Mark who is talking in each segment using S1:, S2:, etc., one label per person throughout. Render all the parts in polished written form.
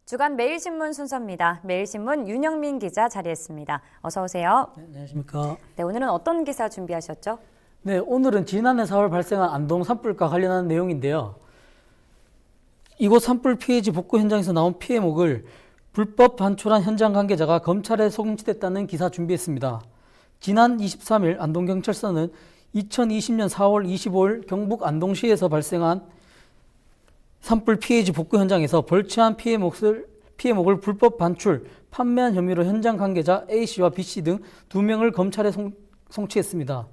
S1: 주간 매일신문 순서입니다. 매일신문 윤영민 기자 자리했습니다. 어서 오세요.
S2: 네, 안녕하십니까.
S1: 네, 오늘은 어떤 기사 준비하셨죠?
S2: 네, 오늘은 지난해 4월 발생한 안동 산불과 관련한 내용인데요. 이곳 산불 피해지 복구 현장에서 나온 피해목을 불법 반출한 현장 관계자가 검찰에 송치됐다는 기사 준비했습니다. 지난 23일 안동경찰서는 2020년 4월 25일 경북 안동시에서 발생한 산불 피해지 복구 현장에서 벌채한 피해목을 불법 반출, 판매한 혐의로 현장 관계자 A씨와 B씨 등 2명을 검찰에 송치했습니다.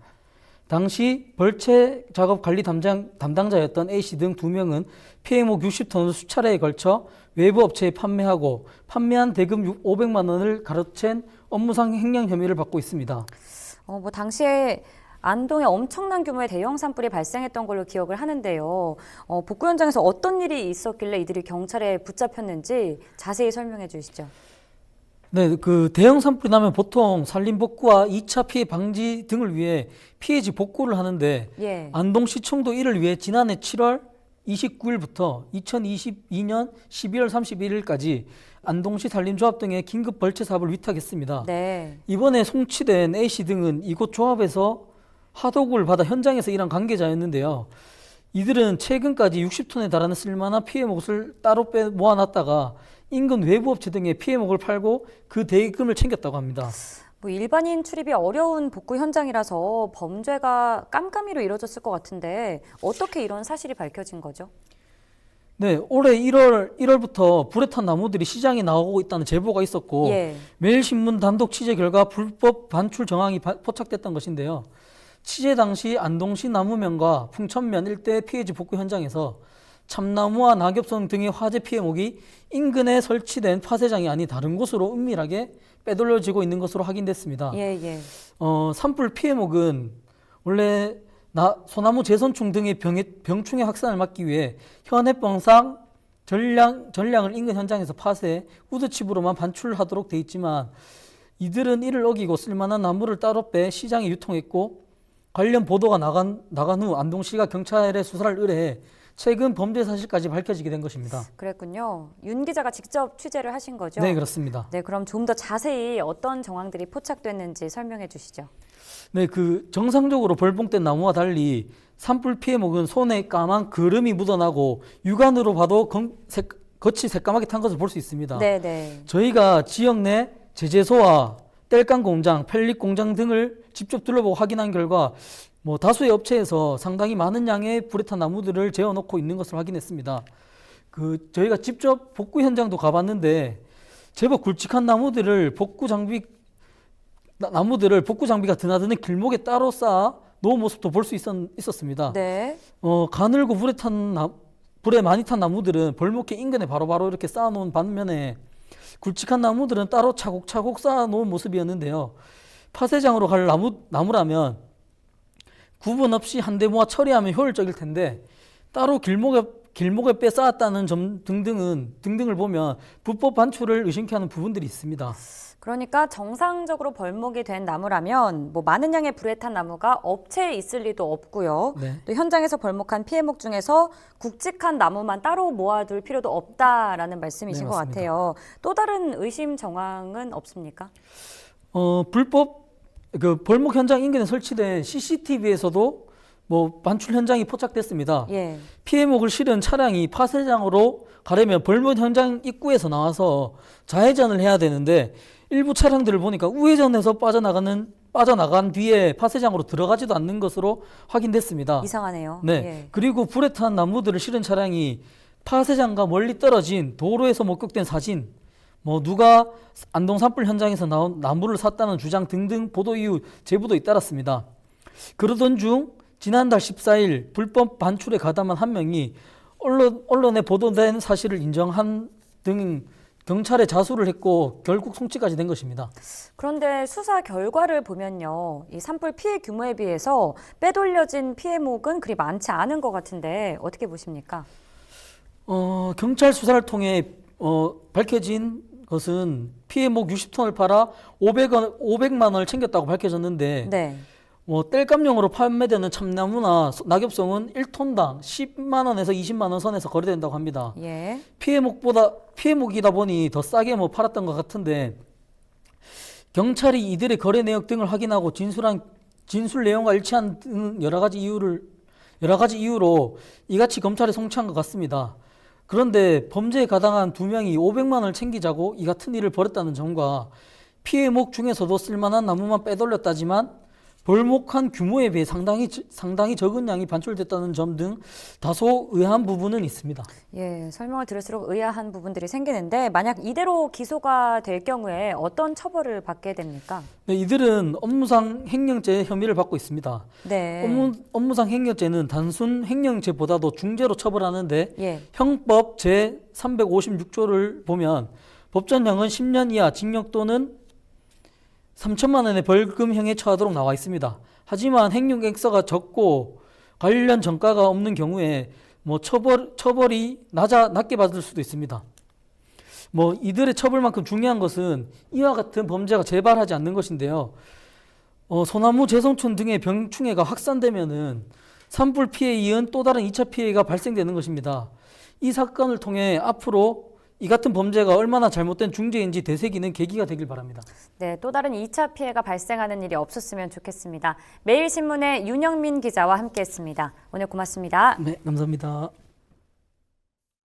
S2: 당시 벌채 작업 관리 담당자였던 A씨 등 2명은 피해목 60톤을 수차례에 걸쳐 외부 업체에 판매하고 판매한 대금 500만 원을 가로챈 업무상 횡령 혐의를 받고 있습니다.
S1: 당시에 안동에 엄청난 규모의 대형 산불이 발생했던 걸로 기억을 하는데요. 복구 현장에서 어떤 일이 있었길래 이들이 경찰에 붙잡혔는지 자세히 설명해 주시죠.
S2: 네, 그 대형 산불이 나면 보통 산림 복구와 2차 피해 방지 등을 위해 피해지 복구를 하는데
S1: 예.
S2: 안동시청도 이를 위해 지난해 7월 29일부터 2022년 12월 31일까지 안동시 산림조합 등의 긴급 벌채 사업을 위탁했습니다.
S1: 네.
S2: 이번에 송치된 A씨 등은 이곳 조합에서 하도급을 받아 현장에서 일한 관계자였는데요. 이들은 최근까지 60톤에 달하는 쓸만한 피해목을 따로 모아놨다가 인근 외부업체 등에 피해목을 팔고 그 대금을 챙겼다고 합니다.
S1: 일반인 출입이 어려운 복구 현장이라서 범죄가 깜깜이로 이루어졌을 것 같은데 어떻게 이런 사실이 밝혀진 거죠?
S2: 네, 올해 1월부터 불에 탄 나무들이 시장에 나오고 있다는 제보가 있었고
S1: 예.
S2: 매일신문 단독 취재 결과 불법 반출 정황이 포착됐던 것인데요. 취재 당시 안동시 나무면과 풍천면 일대 피해지 복구 현장에서 참나무와 낙엽송 등의 화재 피해목이 인근에 설치된 파쇄장이 아닌 다른 곳으로 은밀하게 빼돌려지고 있는 것으로 확인됐습니다.
S1: 예.
S2: 산불 피해목은 원래 소나무 재선충 등의 병충해 확산을 막기 위해 현해병상 전량을 인근 현장에서 파쇄, 우드칩으로만 반출하도록 돼 있지만 이들은 이를 어기고 쓸만한 나무를 따로 빼 시장에 유통했고 관련 보도가 나간 후 안동시가 경찰에 수사를 의뢰해 최근 범죄 사실까지 밝혀지게 된 것입니다.
S1: 그랬군요. 윤 기자가 직접 취재를 하신 거죠?
S2: 네, 그렇습니다.
S1: 네, 그럼 좀 더 자세히 어떤 정황들이 포착됐는지 설명해 주시죠.
S2: 네, 그 정상적으로 벌봉된 나무와 달리 산불 피해목은 손에 까만 그름이 묻어나고 육안으로 봐도 겉이 새까맣게 탄 것을 볼 수 있습니다.
S1: 네.
S2: 저희가 지역 내 제재소와 땔감 공장, 펠릿 공장 등을 직접 둘러보고 확인한 결과 다수의 업체에서 상당히 많은 양의 불에 탄 나무들을 재워놓고 있는 것을 확인했습니다. 저희가 직접 복구 현장도 가봤는데 제법 굵직한 나무들을 복구 장비가 드나드는 길목에 따로 쌓아 놓은 모습도 볼 수 있었습니다.
S1: 네.
S2: 가늘고 불에 많이 탄 나무들은 벌목회 인근에 바로바로 이렇게 쌓아놓은 반면에 굵직한 나무들은 따로 차곡차곡 쌓아놓은 모습이었는데요. 파쇄장으로 갈 나무라면 구분 없이 한데 모아 처리하면 효율적일 텐데 따로 길목에 빼 쌓았다는 점 등등을 보면 불법 반출을 의심케 하는 부분들이 있습니다.
S1: 그러니까 정상적으로 벌목이 된 나무라면 많은 양의 불에 탄 나무가 업체에 있을 리도 없고요.
S2: 네.
S1: 또 현장에서 벌목한 피해목 중에서 굵직한 나무만 따로 모아둘 필요도 없다라는 말씀이신
S2: 네,
S1: 것
S2: 맞습니다.
S1: 같아요. 또 다른 의심 정황은 없습니까?
S2: 벌목 현장 인근에 설치된 CCTV에서도 반출 현장이 포착됐습니다.
S1: 예.
S2: 피해목을 실은 차량이 파쇄장으로 가려면 벌목 현장 입구에서 나와서 좌회전을 해야 되는데 일부 차량들을 보니까 우회전해서 빠져나간 뒤에 파쇄장으로 들어가지도 않는 것으로 확인됐습니다.
S1: 이상하네요.
S2: 네.
S1: 예.
S2: 그리고 불에 탄 나무들을 실은 차량이 파쇄장과 멀리 떨어진 도로에서 목격된 사진, 누가 안동 산불 현장에서 나온 나무를 샀다는 주장 등등 보도 이후 제보도 잇따랐습니다. 그러던 중 지난달 14일 불법 반출에 가담한 한 명이 언론에 보도된 사실을 인정한 등 경찰에 자수를 했고 결국 송치까지 된 것입니다.
S1: 그런데 수사 결과를 보면요. 이 산불 피해 규모에 비해서 빼돌려진 피해목은 그리 많지 않은 것 같은데 어떻게 보십니까?
S2: 경찰 수사를 통해 밝혀진 것은 피해목 60톤을 팔아 500만 원을 챙겼다고 밝혀졌는데
S1: 네.
S2: 뭐 땔감용으로 판매되는 참나무나 낙엽송은 1톤당 10만 원에서 20만 원 선에서 거래된다고 합니다.
S1: 예.
S2: 피해목이다 보니 더 싸게 뭐 팔았던 것 같은데 경찰이 이들의 거래 내역 등을 확인하고 진술 내용과 일치한 등 여러 가지 이유로 이같이 검찰에 송치한 것 같습니다. 그런데 범죄에 가담한 두 명이 500만 원을 챙기자고 이 같은 일을 벌였다는 점과 피해목 중에서도 쓸만한 나무만 빼돌렸다지만 벌목한 규모에 비해 상당히 적은 양이 반출됐다는 점 등 다소 의아한 부분은 있습니다.
S1: 예, 설명을 들을수록 의아한 부분들이 생기는데 만약 이대로 기소가 될 경우에 어떤 처벌을 받게 됩니까?
S2: 네, 이들은 업무상 횡령죄 혐의를 받고 있습니다.
S1: 네.
S2: 업무상 횡령죄는 단순 횡령죄보다도 중죄로 처벌하는데
S1: 예.
S2: 형법 제 356조를 보면 법전형은 10년 이하 징역 또는 3천만 원의 벌금형에 처하도록 나와 있습니다. 하지만 횡령액서가 적고 관련 전과가 없는 경우에 뭐 처벌이 낮게 받을 수도 있습니다. 뭐 이들의 처벌만큼 중요한 것은 이와 같은 범죄가 재발하지 않는 것인데요. 소나무 재성촌 등의 병충해가 확산되면은 산불 피해에 이은 또 다른 2차 피해가 발생되는 것입니다. 이 사건을 통해 앞으로 이 같은 범죄가 얼마나 잘못된 중죄인지 되새기는 계기가 되길 바랍니다.
S1: 네, 또 다른 2차 피해가 발생하는 일이 없었으면 좋겠습니다. 매일신문의 윤영민 기자와 함께했습니다. 오늘 고맙습니다.
S2: 네, 감사합니다.